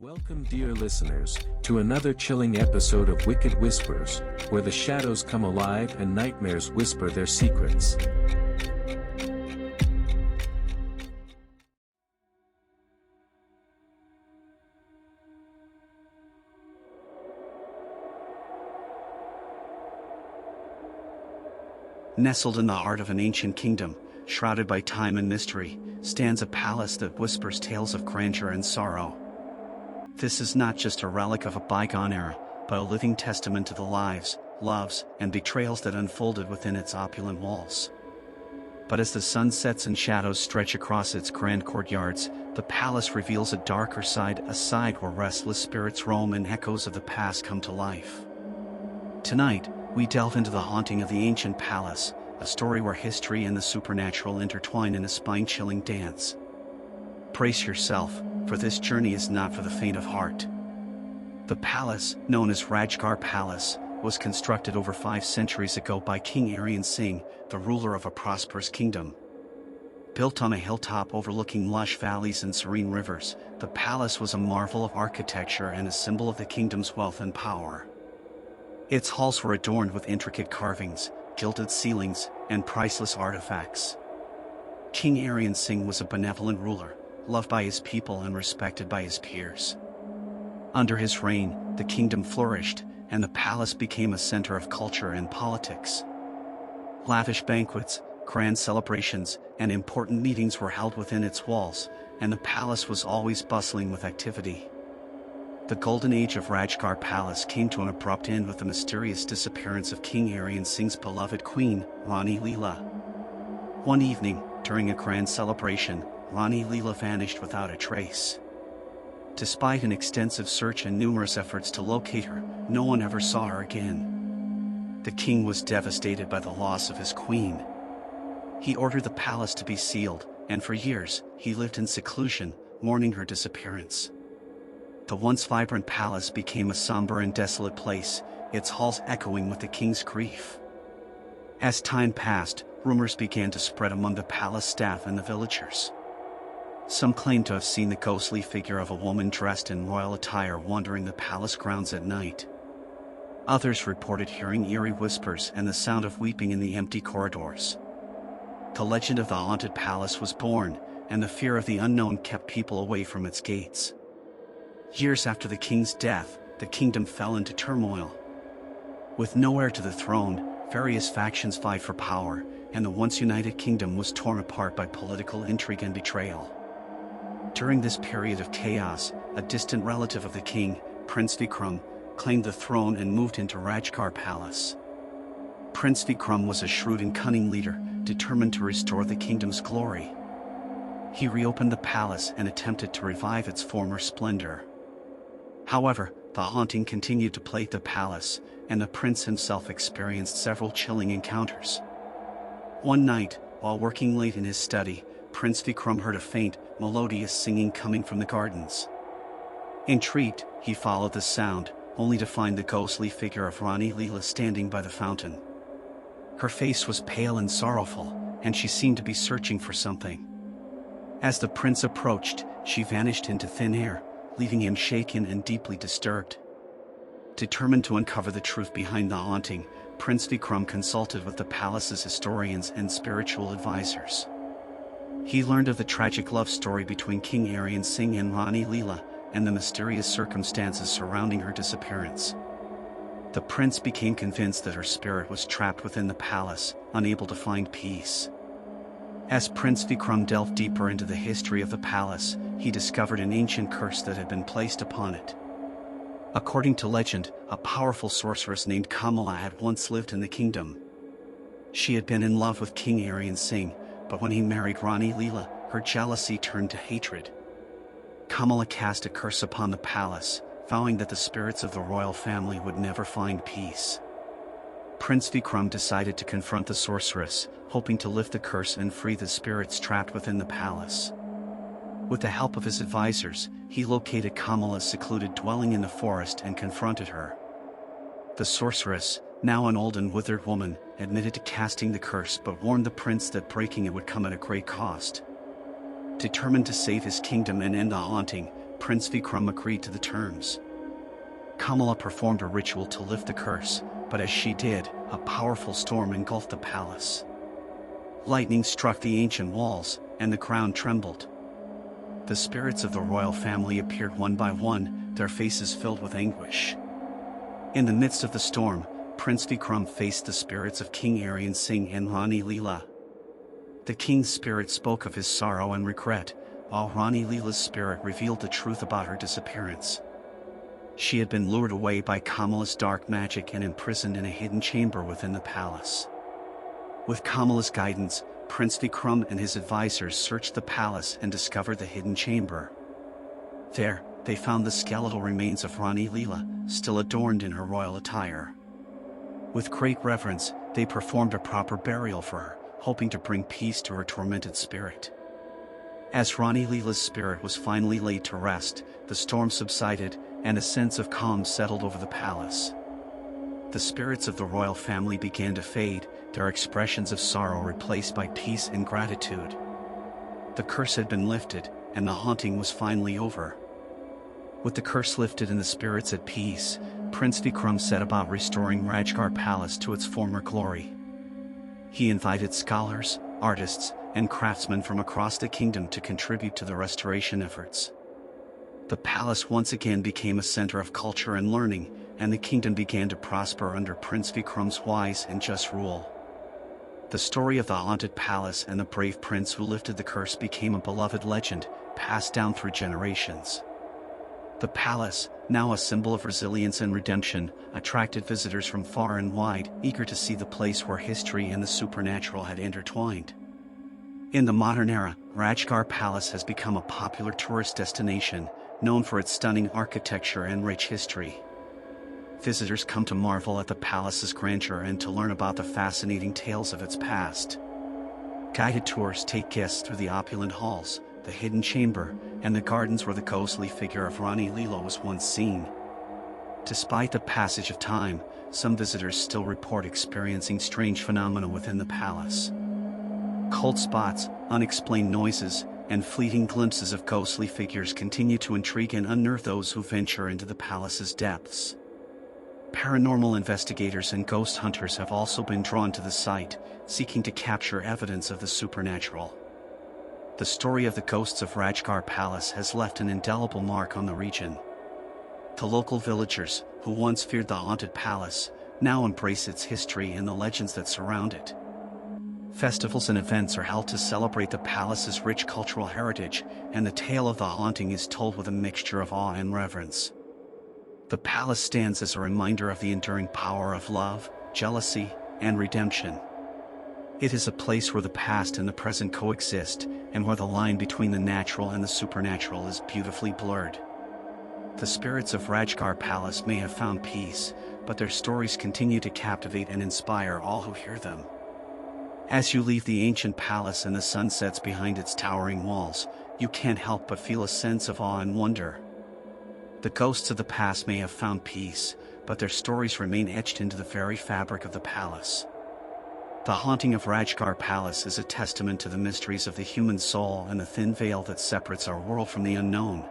Welcome, dear listeners, to another chilling episode of Wicked Whispers, where the shadows come alive and nightmares whisper their secrets. Nestled in the heart of an ancient kingdom, shrouded by time and mystery, stands a palace that whispers tales of grandeur and sorrow. This is not just a relic of a bygone era, but a living testament to the lives, loves, and betrayals that unfolded within its opulent walls. But as the sun sets and shadows stretch across its grand courtyards, the palace reveals a darker side, a side where restless spirits roam and echoes of the past come to life. Tonight, we delve into the haunting of the ancient palace, a story where history and the supernatural intertwine in a spine-chilling dance. Brace yourself, for this journey is not for the faint of heart. The palace, known as Rajgarh Palace, was constructed over 5 centuries ago by King Aryan Singh, the ruler of a prosperous kingdom. Built on a hilltop overlooking lush valleys and serene rivers, the palace was a marvel of architecture and a symbol of the kingdom's wealth and power. Its halls were adorned with intricate carvings, gilded ceilings, and priceless artifacts. King Aryan Singh was a benevolent ruler, loved by his people and respected by his peers. Under his reign, the kingdom flourished, and the palace became a center of culture and politics. Lavish banquets, grand celebrations, and important meetings were held within its walls, and the palace was always bustling with activity. The golden age of Rajgarh Palace came to an abrupt end with the mysterious disappearance of King Aryan Singh's beloved queen, Rani Leela. One evening, during a grand celebration, Rani Leela vanished without a trace. Despite an extensive search and numerous efforts to locate her, no one ever saw her again. The king was devastated by the loss of his queen. He ordered the palace to be sealed, and for years, he lived in seclusion, mourning her disappearance. The once vibrant palace became a somber and desolate place, its halls echoing with the king's grief. As time passed, rumors began to spread among the palace staff and the villagers. Some claimed to have seen the ghostly figure of a woman dressed in royal attire wandering the palace grounds at night. Others reported hearing eerie whispers and the sound of weeping in the empty corridors. The legend of the haunted palace was born, and the fear of the unknown kept people away from its gates. Years after the king's death, the kingdom fell into turmoil. With no heir to the throne, various factions vied for power, and the once united kingdom was torn apart by political intrigue and betrayal. During this period of chaos, a distant relative of the king, Prince Vikram, claimed the throne and moved into Rajgarh Palace. Prince Vikram was a shrewd and cunning leader, determined to restore the kingdom's glory. He reopened the palace and attempted to revive its former splendor. However, the haunting continued to plague the palace, and the prince himself experienced several chilling encounters. One night, while working late in his study, Prince Vikram heard a faint, melodious singing coming from the gardens. Intrigued, he followed the sound, only to find the ghostly figure of Rani Leela standing by the fountain. Her face was pale and sorrowful, and she seemed to be searching for something. As the prince approached, she vanished into thin air, leaving him shaken and deeply disturbed. Determined to uncover the truth behind the haunting, Prince Vikram consulted with the palace's historians and spiritual advisors. He learned of the tragic love story between King Aryan Singh and Rani Leela, and the mysterious circumstances surrounding her disappearance. The prince became convinced that her spirit was trapped within the palace, unable to find peace. As Prince Vikram delved deeper into the history of the palace, he discovered an ancient curse that had been placed upon it. According to legend, a powerful sorceress named Kamala had once lived in the kingdom. She had been in love with King Aryan Singh, but when he married Rani Leela, her jealousy turned to hatred. Kamala cast a curse upon the palace, vowing that the spirits of the royal family would never find peace. Prince Vikram decided to confront the sorceress, hoping to lift the curse and free the spirits trapped within the palace. With the help of his advisors, he located Kamala's secluded dwelling in the forest and confronted her. The sorceress, now an old and withered woman, admitted to casting the curse but warned the prince that breaking it would come at a great cost. Determined to save his kingdom and end the haunting, Prince Vikram agreed to the terms. Kamala performed a ritual to lift the curse, but as she did, a powerful storm engulfed the palace. Lightning struck the ancient walls, and the ground trembled. The spirits of the royal family appeared one by one, their faces filled with anguish. In the midst of the storm, Prince Vikram faced the spirits of King Aryan Singh and Rani Leela. The king's spirit spoke of his sorrow and regret, while Rani Leela's spirit revealed the truth about her disappearance. She had been lured away by Kamala's dark magic and imprisoned in a hidden chamber within the palace. With Kamala's guidance, Prince Vikram and his advisors searched the palace and discovered the hidden chamber. There, they found the skeletal remains of Rani Leela, still adorned in her royal attire. With great reverence, they performed a proper burial for her, hoping to bring peace to her tormented spirit. As Rani Leela's spirit was finally laid to rest, the storm subsided, and a sense of calm settled over the palace. The spirits of the royal family began to fade, their expressions of sorrow replaced by peace and gratitude. The curse had been lifted, and the haunting was finally over. With the curse lifted and the spirits at peace, Prince Vikram set about restoring Rajgarh Palace to its former glory. He invited scholars, artists, and craftsmen from across the kingdom to contribute to the restoration efforts. The palace once again became a center of culture and learning, and the kingdom began to prosper under Prince Vikram's wise and just rule. The story of the haunted palace and the brave prince who lifted the curse became a beloved legend, passed down through generations. The palace, now a symbol of resilience and redemption, attracted visitors from far and wide, eager to see the place where history and the supernatural had intertwined. In the modern era, Rajgarh Palace has become a popular tourist destination, known for its stunning architecture and rich history. Visitors come to marvel at the palace's grandeur and to learn about the fascinating tales of its past. Guided tours take guests through the opulent halls, the hidden chamber, and the gardens where the ghostly figure of Rani Leela was once seen. Despite the passage of time, some visitors still report experiencing strange phenomena within the palace. Cold spots, unexplained noises, and fleeting glimpses of ghostly figures continue to intrigue and unnerve those who venture into the palace's depths. Paranormal investigators and ghost hunters have also been drawn to the site, seeking to capture evidence of the supernatural. The story of the ghosts of Rajgarh Palace has left an indelible mark on the region. The local villagers, who once feared the haunted palace, now embrace its history and the legends that surround it. Festivals and events are held to celebrate the palace's rich cultural heritage, and the tale of the haunting is told with a mixture of awe and reverence. The palace stands as a reminder of the enduring power of love, jealousy, and redemption. It is a place where the past and the present coexist, and where the line between the natural and the supernatural is beautifully blurred. The spirits of Rajgarh Palace may have found peace, but their stories continue to captivate and inspire all who hear them. As you leave the ancient palace and the sun sets behind its towering walls, you can't help but feel a sense of awe and wonder. The ghosts of the past may have found peace, but their stories remain etched into the very fabric of the palace. The haunting of Rajgarh Palace is a testament to the mysteries of the human soul and the thin veil that separates our world from the unknown.